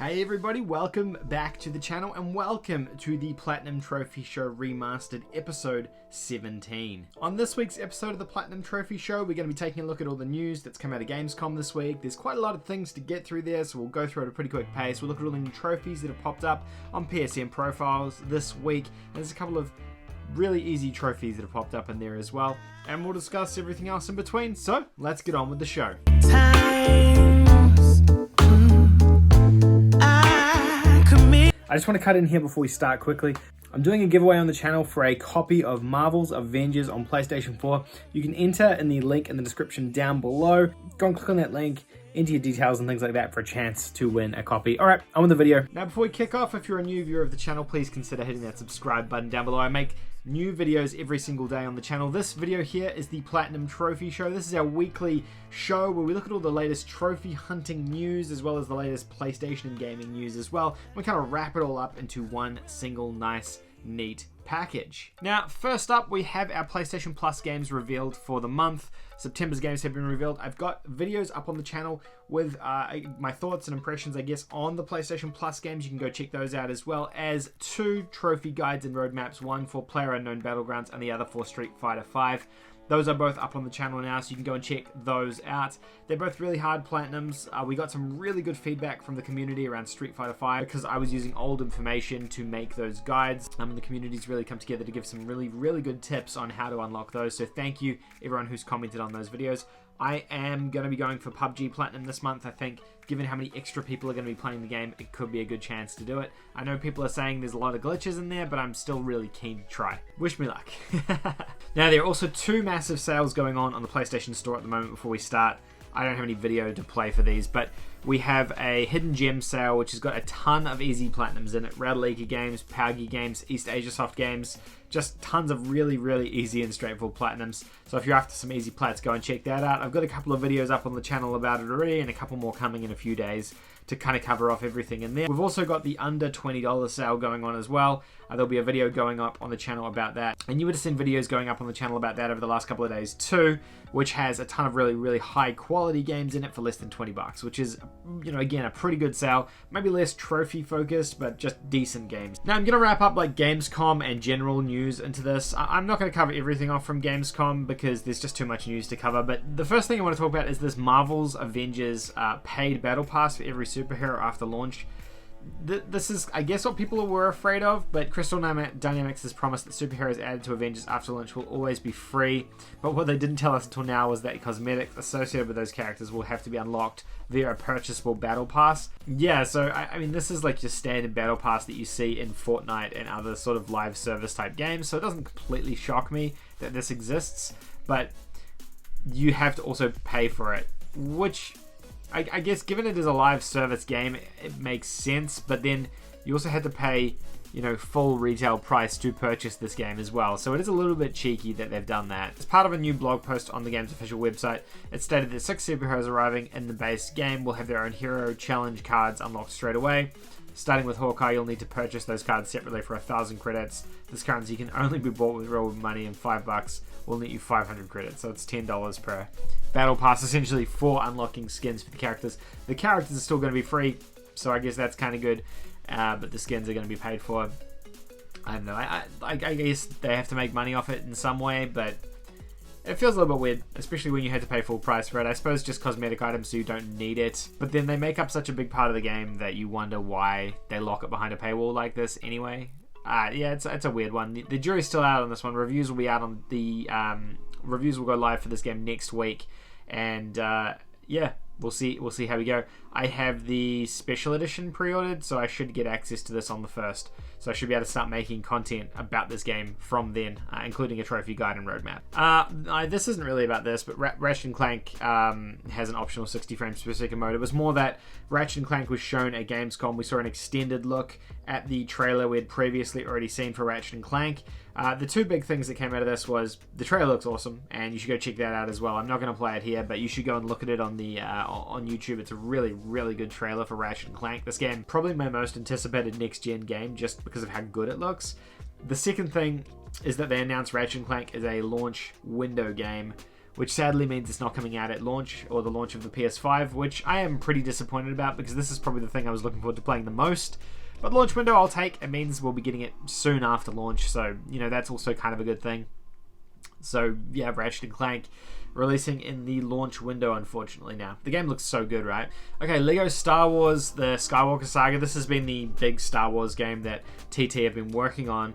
Hey everybody, welcome back to the channel and welcome to the Platinum Trophy Show Remastered episode 17. On this week's episode of the Platinum Trophy Show, we're going to be taking a look at all the news that's come out of Gamescom this week. There's quite a lot of things to get through there, so we'll go through at a pretty quick pace. We'll look at all the new trophies that have popped up on PSN profiles this week, and there's a couple of really easy trophies that have popped up in there as well. And we'll discuss everything else in between, so let's get on with the show. I just want to cut in here before we start quickly. I'm doing a giveaway on the channel for a copy of Marvel's Avengers on PlayStation 4. You can enter in the link in the description down below. Go and click on that link, enter your details and things like that for a chance to win a copy. Alright, on with the video. Now before we kick off, if you're a new viewer of the channel, please consider hitting that subscribe button down below. I make new videos every single day on the channel. This video here is the Platinum Trophy Show. This is our weekly show where we look at all the latest trophy hunting news as well as the latest PlayStation and gaming news as well. We kind of wrap it all up into one single nice, neat package. Now, first up, we have our PlayStation Plus games revealed for the month. September's games have been revealed. I've got videos up on the channel with my thoughts and impressions, I guess, on the PlayStation Plus games. You can go check those out, as well as 2 trophy guides and roadmaps, one for PlayerUnknown Battlegrounds and the other for Street Fighter V. Those are both up on the channel now, so you can go and check those out. They're both really hard platinums. We got some really good feedback from the community around Street Fighter V because I was using old information to make those guides. The community's really come together to give some really good tips on how to unlock those. So thank you everyone who's commented on those videos. I am going to be going for PUBG Platinum this month. I think given how many extra people are going to be playing the game, it could be a good chance to do it. I know people are saying there's a lot of glitches in there, but I'm still really keen to try. Wish me luck. Now, there are also 2 massive sales going on the PlayStation Store at the moment before we start. I don't have any video to play for these, but we have a Hidden Gem sale, which has got a ton of easy platinums in it. Radleaker games, Powgy games, East Asia Soft games, just tons of really easy and straightforward platinums. So if you're after some easy plats, go and check that out. I've got a couple of videos up on the channel about it already, and a couple more coming in a few days to kind of cover off everything in there. We've also got the under $20 sale going on as well. There'll be a video going up on the channel about that. And you would have seen videos going up on the channel about that over the last couple of days too, which has a ton of really high quality games in it for less than 20 bucks, which is, you know, again, a pretty good sale. Maybe less trophy focused, but just decent games. Now I'm gonna wrap up like Gamescom and general news into this. I'm not gonna cover everything off from Gamescom because there's just too much news to cover, but the first thing I want to talk about is this Marvel's Avengers paid battle pass for every superhero after launch. This is, I guess, what people were afraid of, but Crystal Dynamics has promised that superheroes added to Avengers after launch will always be free. But what they didn't tell us until now was that cosmetics associated with those characters will have to be unlocked via a purchasable battle pass. Yeah, so I mean, this is like just standard battle pass that you see in Fortnite and other sort of live service type games, so it doesn't completely shock me that this exists, but you have to also pay for it, which I guess given it is a live service game, it makes sense, but then you also had to pay, you know, full retail price to purchase this game as well. So it is a little bit cheeky that they've done that. As part of a new blog post on the game's official website, it stated that 6 superheroes arriving in the base game will have their own hero challenge cards unlocked straight away. Starting with Hawkeye, you'll need to purchase those cards separately for 1,000 credits. This currency can only be bought with real money, and $5 will net you 500 credits, so it's $10 per battle pass, essentially, for unlocking skins for the characters. The characters are still going to be free, so I guess that's kind of good, but the skins are going to be paid for. I don't know, I guess they have to make money off it in some way, but it feels a little bit weird, especially when you had to pay full price for it. I suppose just cosmetic items, so you don't need it. But then they make up such a big part of the game that you wonder why they lock it behind a paywall like this anyway. Yeah, it's a weird one. The jury's still out on this one. Reviews will be out on the... reviews will go live for this game next week. And yeah, we'll see how we go. I have the special edition pre-ordered, so I should get access to this on the 1st. So I should be able to start making content about this game from then, including a trophy guide and roadmap. This isn't really about this, but Ratchet & Clank has an optional 60 frames per second mode. It was more that Ratchet & Clank was shown at Gamescom. We saw an extended look at the trailer we had previously already seen for Ratchet & Clank. The 2 big things that came out of this was the trailer looks awesome, and you should go check that out as well. I'm not going to play it here, but you should go and look at it on the on YouTube. It's a really good trailer for Ratchet & Clank. This game, probably my most anticipated next-gen game, just because of how good it looks. The second thing is that they announced Ratchet & Clank as a launch window game, which sadly means it's not coming out at launch or the launch of the PS5, which I am pretty disappointed about because this is probably the thing I was looking forward to playing the most. But launch window I'll take. It means we'll be getting it soon after launch, so you know that's also kind of a good thing. So yeah, Ratchet & Clank releasing in the launch window, unfortunately. Now the game looks so good, right? Okay, Lego Star Wars The Skywalker Saga. This has been the big Star Wars game that TT have been working on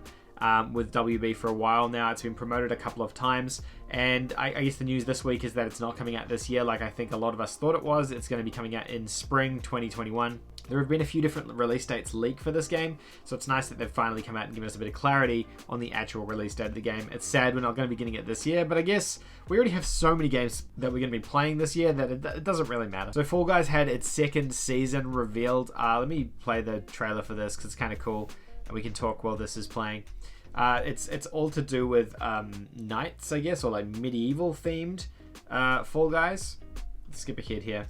with WB for a while now. It's been promoted a couple of times, and I guess the news this week is that it's not coming out this year like I think a lot of us thought it was. It's going to be coming out in spring 2021. There have been a few different release dates leaked for this game, so it's nice that they've finally come out and given us a bit of clarity on the actual release date of the game. It's sad we're not going to be getting it this year, but I guess we already have so many games that we're going to be playing this year that it doesn't really matter. So Fall Guys had its second season revealed. Let me play the trailer for this because it's kind of cool, and we can talk while this is playing. It's all to do with knights, I guess, or like medieval themed Fall Guys. Let's skip ahead here.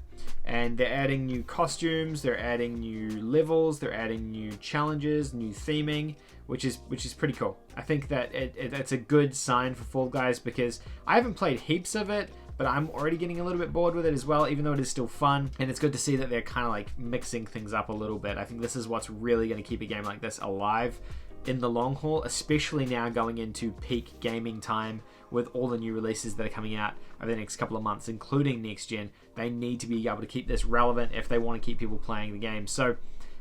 And they're adding new costumes, they're adding new levels, they're adding new challenges, new theming, which is pretty cool. I think that it's a good sign for Fall Guys because I haven't played heaps of it, but I'm already getting a little bit bored with it as well, even though it is still fun. And it's good to see that they're kind of like mixing things up a little bit. I think this is what's really going to keep a game like this alive in the long haul, especially now going into peak gaming time with all the new releases that are coming out over the next couple of months, including next gen. They need to be able to keep this relevant if they want to keep people playing the game. So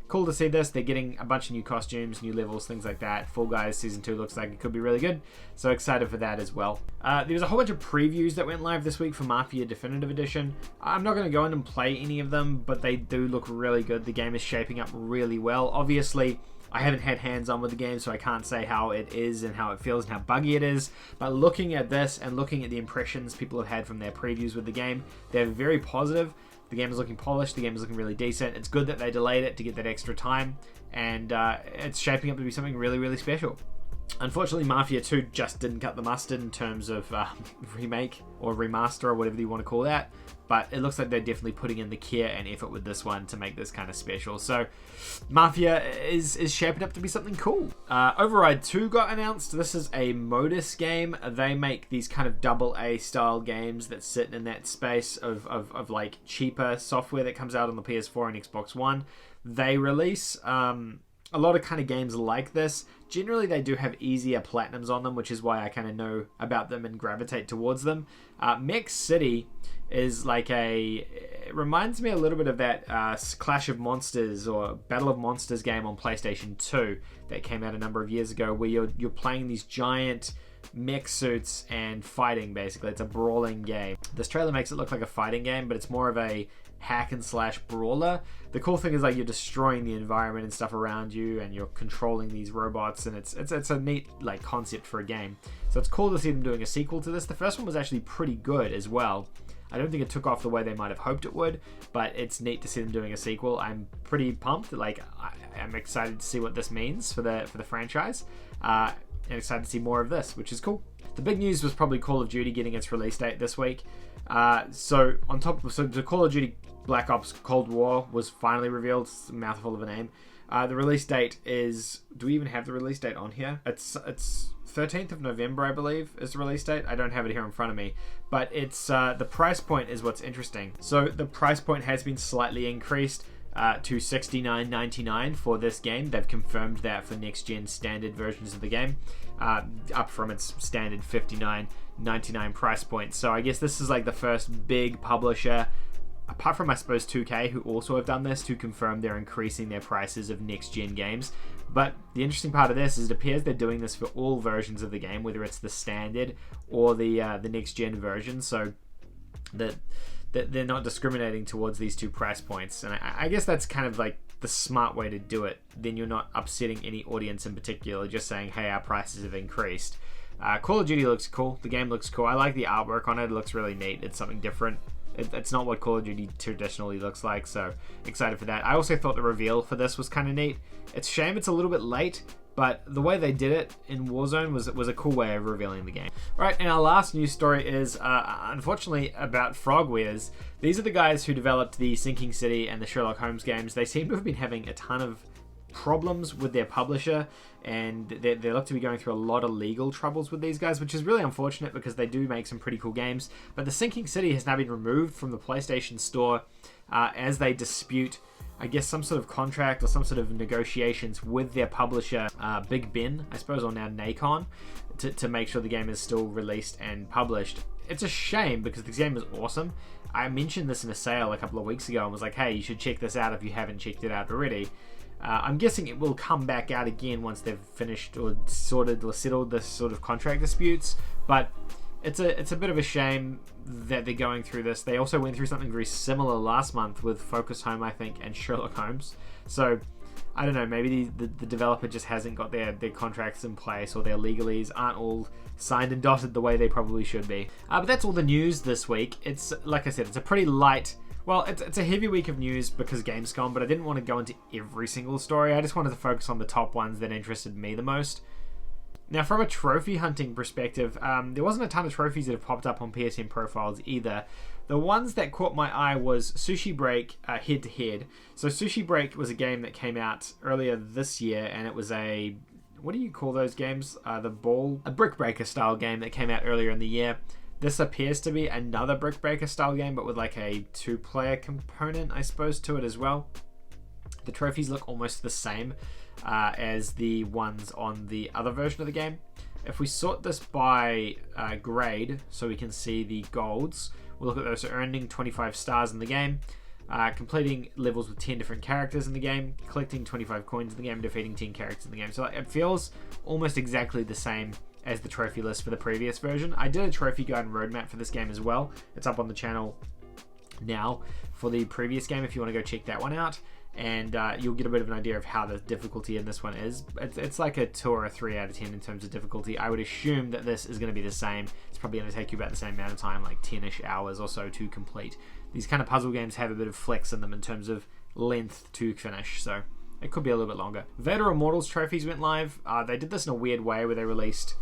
cool to see this. They're getting a bunch of new costumes, new levels, things like that. Fall Guys Season 2 looks like it could be really good, so excited for that as well. There was a whole bunch of previews that went live this week for Mafia Definitive Edition. I'm not going to go in and play any of them, but they do look really good. The game is shaping up really well. Obviously, I haven't had hands-on with the game, so I can't say how it is and how it feels and how buggy it is. But looking at this and looking at the impressions people have had from their previews with the game, they're very positive. The game is looking polished. The game is looking really decent. It's good that they delayed it to get that extra time, and it's shaping up to be something really, really special. Unfortunately, Mafia 2 just didn't cut the mustard in terms of remake or remaster or whatever you want to call that. But it looks like they're definitely putting in the care and effort with this one to make this kind of special. So Mafia is shaping up to be something cool. Override 2 got announced. This is a Modus game. They make these kind of AA style games that sit in that space of like cheaper software that comes out on the PS4 and Xbox One. They release a lot of kind of games like this. Generally, they do have easier platinums on them, which is why I kind of know about them and gravitate towards them. Mech City is like it reminds me a little bit of that Clash of Monsters or Battle of Monsters game on PlayStation 2 that came out a number of years ago, where you're playing these giant mech suits and fighting. Basically, it's a brawling game. This trailer makes it look like a fighting game, but it's more of a hack and slash brawler. The cool thing is like you're destroying the environment and stuff around you, and you're controlling these robots, and it's a neat like concept for a game. So it's cool to see them doing a sequel to this. The first one was actually pretty good as well. I don't think it took off the way they might have hoped it would, but it's neat to see them doing a sequel. I'm pretty pumped. Like I'm excited to see what this means for the franchise, and excited to see more of this, which is cool. The big news was probably Call of Duty getting its release date this week. So the Call of Duty Black Ops Cold War was finally revealed. It's a mouthful of a name. The release date is... Do we even have the release date on here? It's 13th of November, I believe, is the release date. I don't have it here in front of me. But it's the price point is what's interesting. So the price point has been slightly increased to $69.99 for this game. They've confirmed that for next-gen standard versions of the game, up from its standard $59.99 price point. So I guess this is like the first big publisher, apart from I suppose 2K, who also have done this, to confirm they're increasing their prices of next-gen games. But the interesting part of this is it appears they're doing this for all versions of the game, whether it's the standard or the next-gen version, so that they're not discriminating towards these two price points. And I guess that's kind of like the smart way to do it. Then you're not upsetting any audience in particular, just saying, hey, our prices have increased. Call of Duty looks cool. The game looks cool. I like the artwork on it. It looks really neat. It's something different. It's not what Call of Duty traditionally looks like, so excited for that. I also thought the reveal for this was kind of neat. It's a shame it's a little bit late, but the way they did it in Warzone was a cool way of revealing the game. All right, and our last news story is, unfortunately, about Frogwares. These are the guys who developed the Sinking City and the Sherlock Holmes games. They seem to have been having a ton of problems with their publisher, and they look to be going through a lot of legal troubles with these guys, which is really unfortunate because they do make some pretty cool games. But the Sinking City has now been removed from the PlayStation Store as they dispute, I guess, some sort of contract or some sort of negotiations with their publisher, Big Ben, I suppose, or now Nacon, to make sure the game is still released and published. It's a shame because this game is awesome. I mentioned this in a sale a couple of weeks ago and was like, hey, you should check this out if you haven't checked it out already. I'm guessing it will come back out again once they've finished or sorted or settled this sort of contract disputes, but it's a bit of a shame that they're going through this. They also went through something very similar last month with Focus Home, I think, and Sherlock Holmes. So I don't know, maybe the developer just hasn't got their contracts in place, or their legalese aren't all signed and dotted the way they probably should be. But that's all the news this week. It's, like I said, it's a pretty light... Well, it's a heavy week of news because Gamescom, but I didn't want to go into every single story. I just wanted to focus on the top ones that interested me the most. Now, from a trophy hunting perspective, there wasn't a ton of trophies that have popped up on PSN profiles either. The ones that caught my eye was Sushi Break head-to-head. So Sushi Break was a game that came out earlier this year, and it was a... What do you call those games? A Brick Breaker style game that came out earlier in the year. This appears to be another Brick Breaker style game, but with like a 2-player component, I suppose, to it as well. The trophies look almost the same as the ones on the other version of the game. If we sort this by grade, so we can see the golds, we'll look at those. So earning 25 stars in the game, completing levels with 10 different characters in the game, collecting 25 coins in the game, defeating 10 characters in the game. So it feels almost exactly the same as the trophy list for the previous version. I did a trophy guide and roadmap for this game as well. It's up on the channel now for the previous game if you want to go check that one out, and you'll get a bit of an idea of how the difficulty in this one is. It's like a 2 or a 3 out of 10 in terms of difficulty. I would assume that this is going to be the same. It's probably going to take you about the same amount of time, like 10-ish hours or so to complete. These kind of puzzle games have a bit of flex in them in terms of length to finish, so it could be a little bit longer. Vader Immortals trophies went live. They did this in a weird way where they released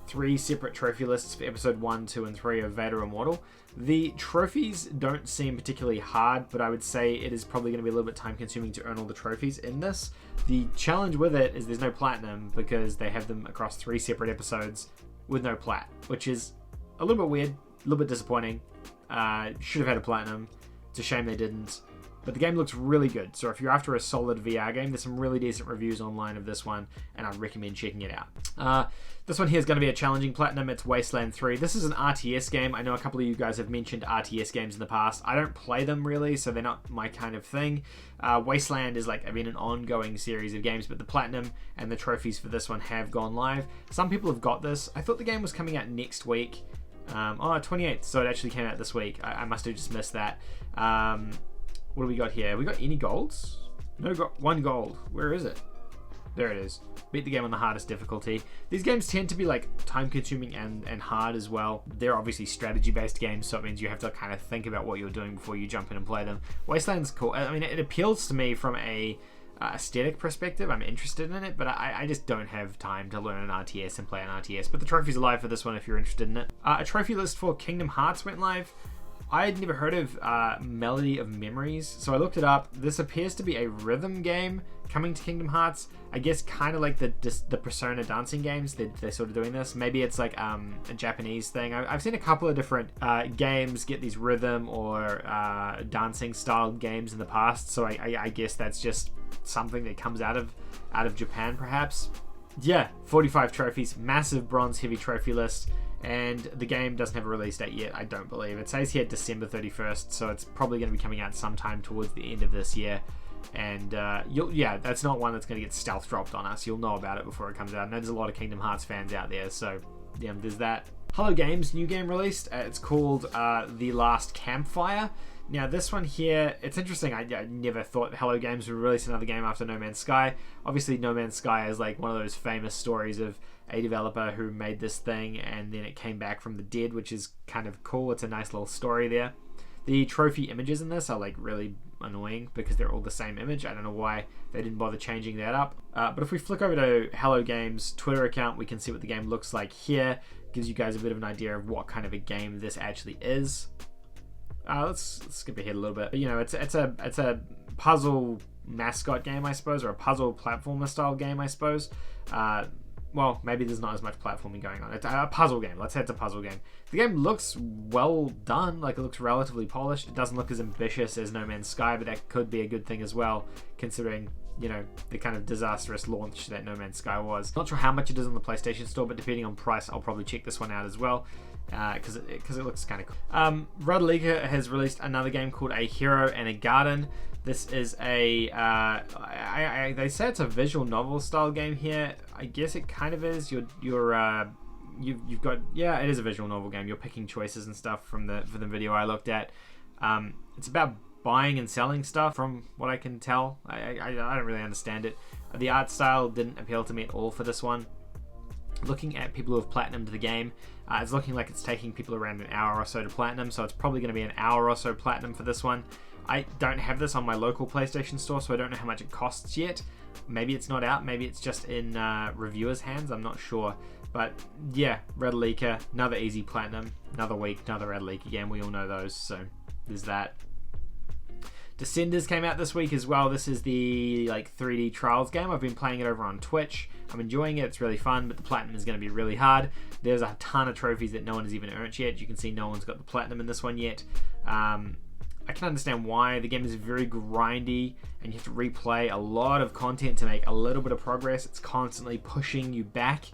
3 separate trophy lists for episode 1, 2, and 3 of Vader Immortal. The trophies don't seem particularly hard, but I would say it is probably going to be a little bit time consuming to earn all the trophies in this. The challenge with it is there's no platinum because they have them across 3 separate episodes with no plat, which is a little bit weird, a little bit disappointing. Should have had a platinum. It's a shame they didn't. But the game looks really good, so if you're after a solid VR game, there's some really decent reviews online of this one, and I'd recommend checking it out. This one here is going to be a challenging platinum. It's Wasteland 3. This is an RTS game. I know a couple of you guys have mentioned RTS games in the past. I don't play them really, so they're not my kind of thing. Wasteland is like, an ongoing series of games, but the platinum and the trophies for this one have gone live. Some people have got this. I thought the game was coming out next week. 28th, so it actually came out this week. I must have just missed that. What do we got here? Have we got any golds? No, got 1 gold. Where is it? There it is. Beat the game on the hardest difficulty. These games tend to be like time consuming and hard as well. They're obviously strategy based games, so it means you have to kind of think about what you're doing before you jump in and play them. Wasteland's cool. I mean, it appeals to me from a aesthetic perspective. I'm interested in it, but I just don't have time to learn an RTS and play an RTS. But the trophies are live for this one if you're interested in it. A trophy list for Kingdom Hearts went live. I had never heard of Melody of Memories, so I looked it up. This appears to be a rhythm game coming to Kingdom Hearts. I guess kind of like the Persona dancing games. They're sort of doing this. Maybe it's like a Japanese thing. I've seen a couple of different games get these rhythm or dancing style games in the past, so I guess that's just something that comes out of Japan perhaps. Yeah, 45 trophies, massive bronze heavy trophy list. And the game doesn't have a release date yet, I don't believe. It says here December 31st, so it's probably going to be coming out sometime towards the end of this year. And that's not one that's going to get stealth dropped on us. You'll know about it before it comes out. And there's a lot of Kingdom Hearts fans out there, so yeah, there's that. Hello Games, new game released. It's called The Last Campfire. Now this one here, it's interesting. I never thought Hello Games would release another game after No Man's Sky. Obviously No Man's Sky is like one of those famous stories of a developer who made this thing and then it came back from the dead, which is kind of cool. It's a nice little story there. The trophy images in this are like really annoying because they're all the same image. I don't know why they didn't bother changing that up. But if we flick over to Hello Games Twitter account, we can see what the game looks like here. Gives you guys a bit of an idea of what kind of a game this actually is. Let's skip ahead a little bit. But, it's a puzzle mascot game, I suppose, or a puzzle platformer style game, I suppose. Well, maybe there's not as much platforming going on. It's a puzzle game. Let's say it's a puzzle game. The game looks well done. Like, it looks relatively polished. It doesn't look as ambitious as No Man's Sky, but that could be a good thing as well, considering, you know, the kind of disastrous launch that No Man's Sky was. Not sure how much it is on the PlayStation Store, but depending on price, I'll probably check this one out as well, because it looks kind of cool. Rodalika has released another game called A Hero and a Garden. This is a, they say it's a visual novel style game here. I guess it kind of is. You've got, yeah, it is a visual novel game. You're picking choices and stuff from the video I looked at. It's about buying and selling stuff, from what I can tell. I don't really understand it. The art style didn't appeal to me at all for this one. Looking at people who have platinumed the game, it's looking like it's taking people around an hour or so to platinum, so it's probably going to be an hour or so platinum for this one. I don't have this on my local PlayStation Store, so I don't know how much it costs yet. Maybe it's not out, maybe it's just in reviewers' hands, I'm not sure. But yeah, Rodalika, another easy platinum, another week, another Rodalika game, we all know those, so there's that. Descenders came out this week as well. This is the 3D Trials game. I've been playing it over on Twitch. I'm enjoying it. It's really fun, but the platinum is going to be really hard. There's a ton of trophies that no one has even earned yet. You can see no one's got the platinum in this one yet. I can understand why. The game is very grindy, and you have to replay a lot of content to make a little bit of progress. It's constantly pushing you back.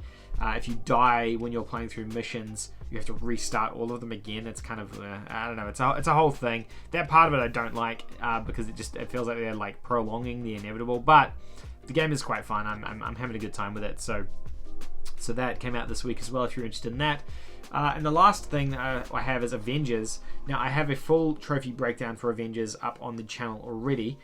If you die when you're playing through missions, you have to restart all of them again. It's kind of, I don't know, it's a whole thing. That part of it I don't like, because it feels like they're like prolonging the inevitable, but the game is quite fun. I'm having a good time with it, so that came out this week as well, if you're interested in that. And the last thing I have is Avengers. Now, I have a full trophy breakdown for Avengers up on the channel already.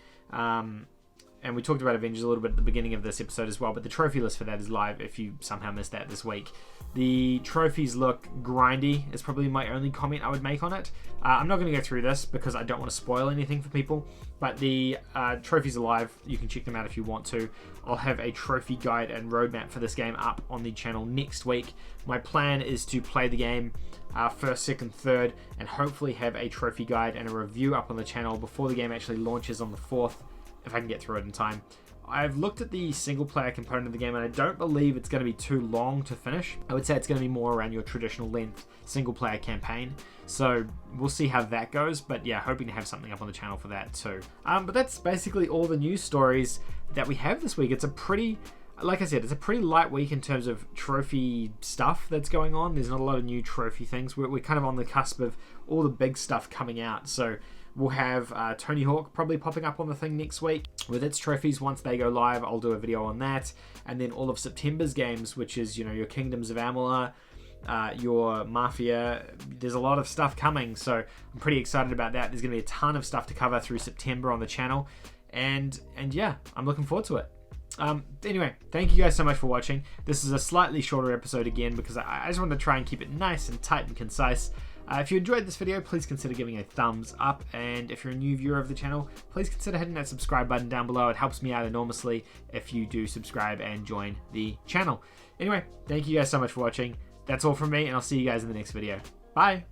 And we talked about Avengers a little bit at the beginning of this episode as well, but the trophy list for that is live if you somehow missed that this week. The trophies look grindy, is probably my only comment I would make on it. I'm not going to go through this because I don't want to spoil anything for people, but the trophies are live. You can check them out if you want to. I'll have a trophy guide and roadmap for this game up on the channel next week. My plan is to play the game first, second, third, and hopefully have a trophy guide and a review up on the channel before the game actually launches on the 4th, if I can get through it in time. I've looked at the single player component of the game, and I don't believe it's going to be too long to finish. I would say it's going to be more around your traditional length single player campaign. So we'll see how that goes, but yeah, hoping to have something up on the channel for that too. But that's basically all the news stories that we have this week. It's a pretty, like I said, it's a pretty light week in terms of trophy stuff that's going on. There's not a lot of new trophy things. We're kind of on the cusp of all the big stuff coming out. So we'll have Tony Hawk probably popping up on the thing next week with its trophies. Once they go live, I'll do a video on that. And then all of September's games, which is, you know, your Kingdoms of Amalur, your Mafia. There's a lot of stuff coming, so I'm pretty excited about that. There's going to be a ton of stuff to cover through September on the channel. And yeah, I'm looking forward to it. Anyway, thank you guys so much for watching. This is a slightly shorter episode again because I just wanted to try and keep it nice and tight and concise. If you enjoyed this video, please consider giving a thumbs up, and if you're a new viewer of the channel, please consider hitting that subscribe button down below. It helps me out enormously if you do subscribe and join the channel. Anyway, thank you guys so much for watching. That's all from me, and I'll see you guys in the next video. Bye!